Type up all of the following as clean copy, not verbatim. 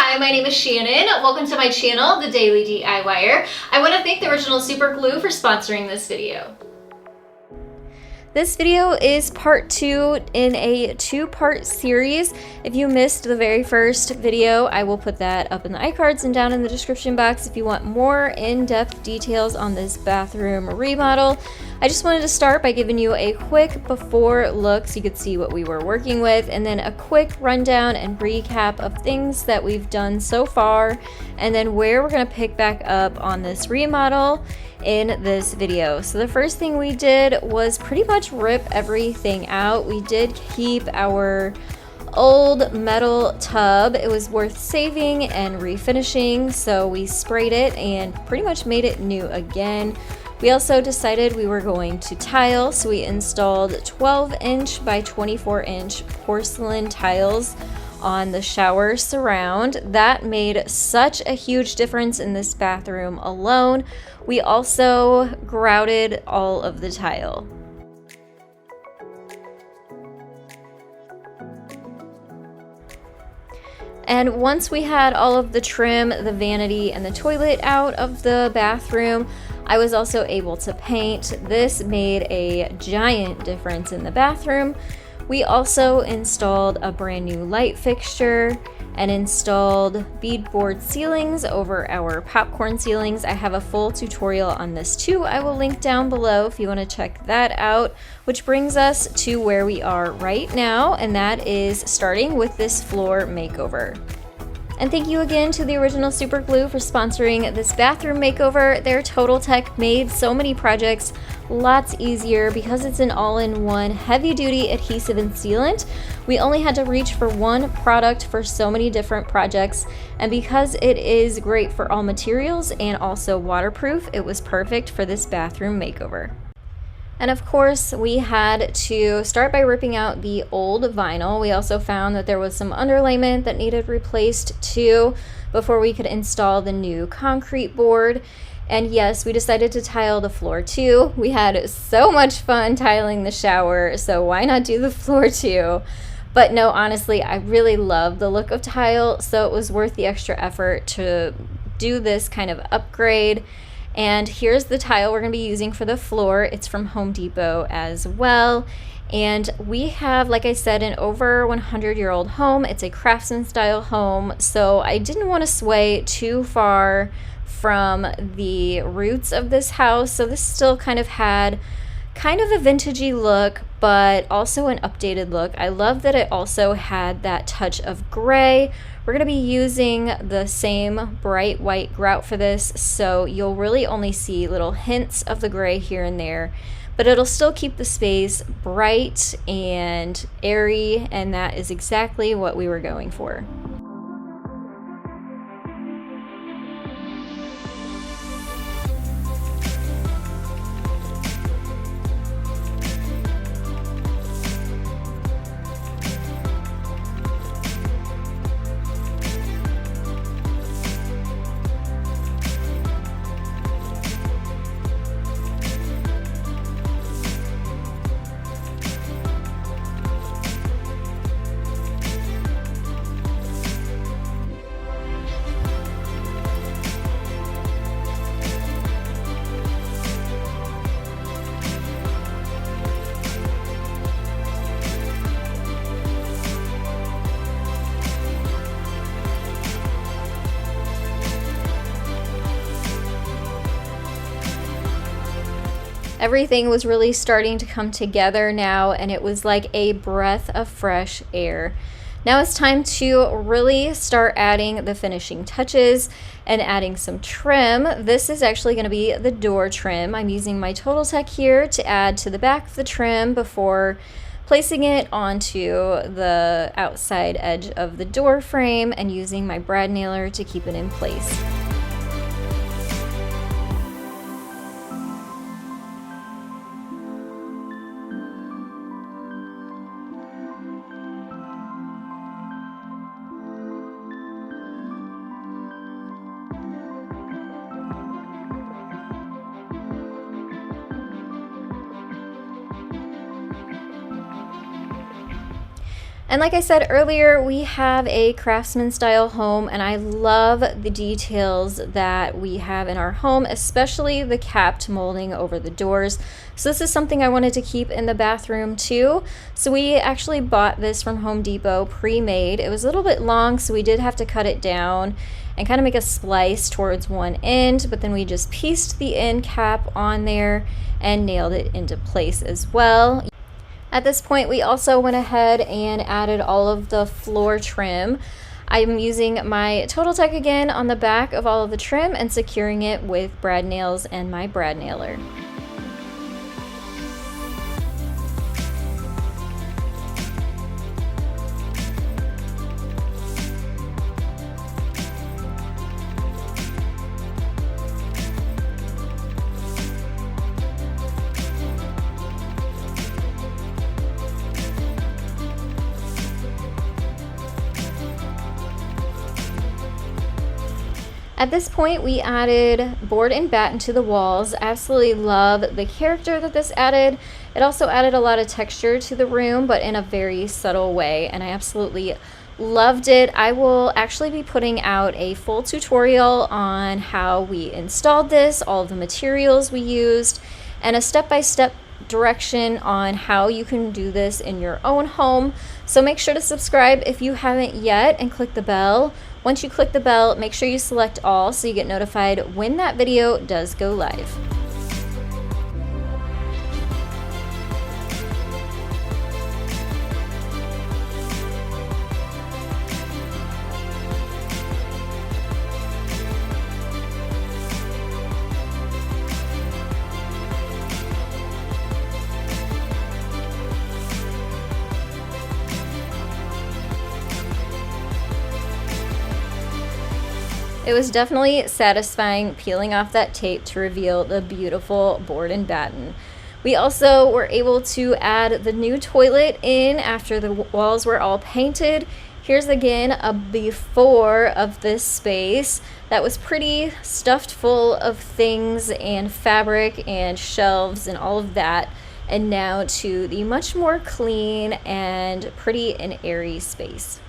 Hi, my name is Shannon. Welcome to my channel, The Daily DIYer. I want to thank the Original Super Glue for sponsoring this video. This video is part 2 in a 2-part series. If you missed the very first video, I will put that up in the iCards and down in the description box if you want more in-depth details on this bathroom remodel. I just wanted to start by giving you a quick before look so you could see what we were working with, and then a quick rundown and recap of things that we've done so far, and then where we're going to pick back up on this remodel in this video. So the first thing we did was pretty much rip everything out. We did keep our old metal tub. It was worth saving and refinishing, so we sprayed it and pretty much made it new again. We also decided we were going to tile, so we installed 12-inch by 24-inch porcelain tiles on the shower surround. That made such a huge difference in this bathroom alone. We also grouted all of the tile. And once we had all of the trim, the vanity, and the toilet out of the bathroom, I was also able to paint. This made a giant difference in the bathroom. We also installed a brand new light fixture and installed beadboard ceilings over our popcorn ceilings. I have a full tutorial on this too. I will link down below if you want to check that out, which brings us to where we are right now, and that is starting with this floor makeover. And thank you again to the Original Super Glue for sponsoring this bathroom makeover. Their Total Tech made so many projects lots easier because it's an all-in-one heavy-duty adhesive and sealant. We only had to reach for one product for so many different projects, and because it is great for all materials and also waterproof, it was perfect for this bathroom makeover. And of course, we had to start by ripping out the old vinyl. We also found that there was some underlayment that needed replaced too before we could install the new concrete board. And yes, we decided to tile the floor too. We had so much fun tiling the shower, so why not do the floor too? But no, honestly, I really love the look of tile, so it was worth the extra effort to do this kind of upgrade. And here's the tile we're going to be using for the floor. It's from Home Depot as well. And we have, like I said, an over 100-year-old home. It's a craftsman style home, so I didn't want to sway too far from the roots of this house. So this still kind of had kind of a vintagey look, but also an updated look. I love that it also had that touch of gray. We're going to be using the same bright white grout for this, so you'll really only see little hints of the gray here and there, but it'll still keep the space bright and airy, and that is exactly what we were going for. Everything was really starting to come together now, and it was like a breath of fresh air. Now it's time to really start adding the finishing touches and adding some trim. This is actually going to be the door trim. I'm using my Total Tech here to add to the back of the trim before placing it onto the outside edge of the door frame and using my brad nailer to keep it in place. And like I said earlier, we have a craftsman style home, and I love the details that we have in our home, especially the capped molding over the doors. So this is something I wanted to keep in the bathroom too. So we actually bought this from Home Depot pre-made. It was a little bit long, so we did have to cut it down and kind of make a splice towards one end, but then we just pieced the end cap on there and nailed it into place as well. At this point, we also went ahead and added all of the floor trim. I'm using my Total Tech again on the back of all of the trim and securing it with brad nails and my brad nailer. At this point, we added board and batten to the walls. Absolutely love the character that this added. It also added a lot of texture to the room, but in a very subtle way, and I absolutely loved it. I will actually be putting out a full tutorial on how we installed this, all of the materials we used, and a step-by-step direction on how you can do this in your own home. So make sure to subscribe if you haven't yet and click the bell. Once you click the bell, make sure you select all so you get notified when that video does go live. It was definitely satisfying peeling off that tape to reveal the beautiful board and batten. We also were able to add the new toilet in after the walls were all painted. Here's again a before of this space that was pretty stuffed full of things and fabric and shelves and all of that, and now to the much more clean and pretty and airy space.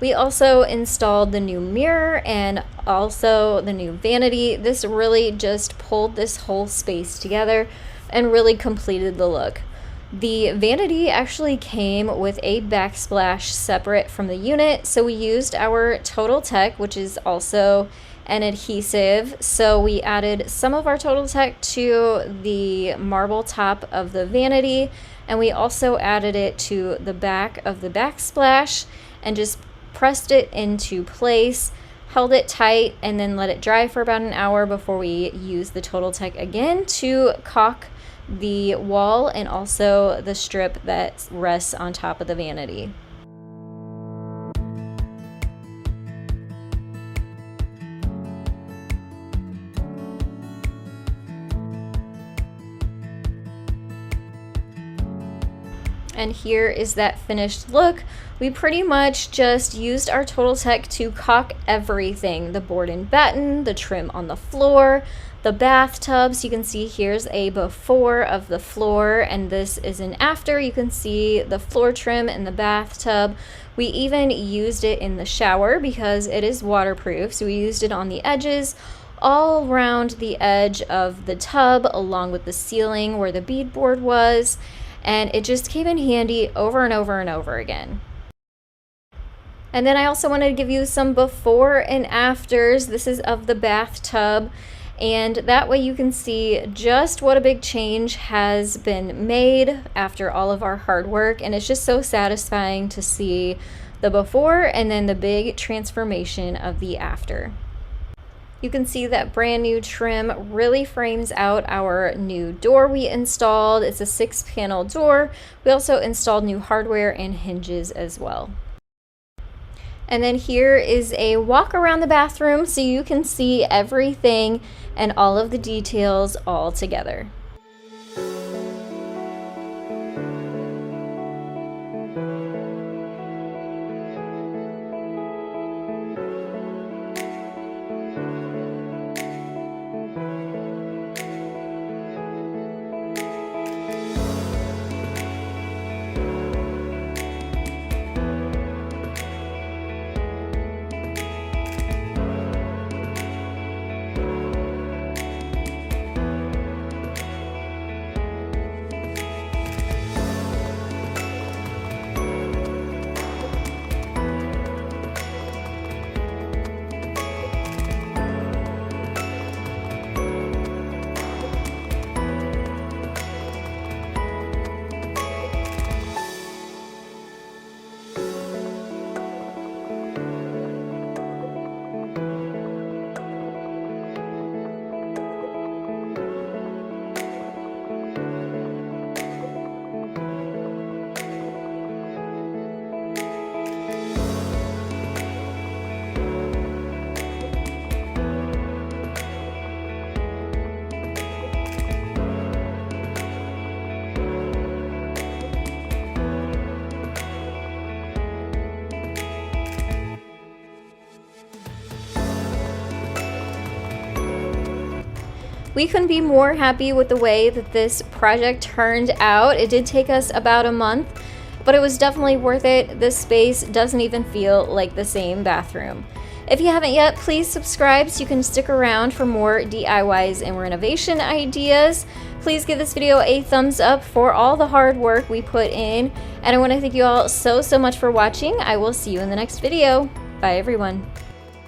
We also installed the new mirror and also the new vanity. This really just pulled this whole space together and really completed the look. The vanity actually came with a backsplash separate from the unit, so we used our Total Tech, which is also an adhesive. So we added some of our Total Tech to the marble top of the vanity, and we also added it to the back of the backsplash and just pressed it into place, held it tight, and then let it dry for about an hour before we used the Total Tech again to caulk the wall and also the strip that rests on top of the vanity. And here is that finished look. We pretty much just used our Total Tech to caulk everything. The board and batten, the trim on the floor, the bathtub. So you can see here's a before of the floor, and this is an after. You can see the floor trim in the bathtub. We even used it in the shower because it is waterproof. So we used it on the edges, all around the edge of the tub, along with the ceiling where the beadboard was. And it just came in handy over and over and over again. And then I also wanted to give you some before and afters. This is of the bathtub, and that way you can see just what a big change has been made after all of our hard work. And it's just so satisfying to see the before and then the big transformation of the after. You can see that brand new trim really frames out our new door we installed. It's a 6-panel door. We also installed new hardware and hinges as well. And then here is a walk around the bathroom so you can see everything and all of the details all together. We couldn't be more happy with the way that this project turned out. It did take us about a month, but it was definitely worth it. This space doesn't even feel like the same bathroom. If you haven't yet, please subscribe so you can stick around for more DIYs and renovation ideas. Please give this video a thumbs up for all the hard work we put in. And I want to thank you all so much for watching. I will see you in the next video. Bye everyone.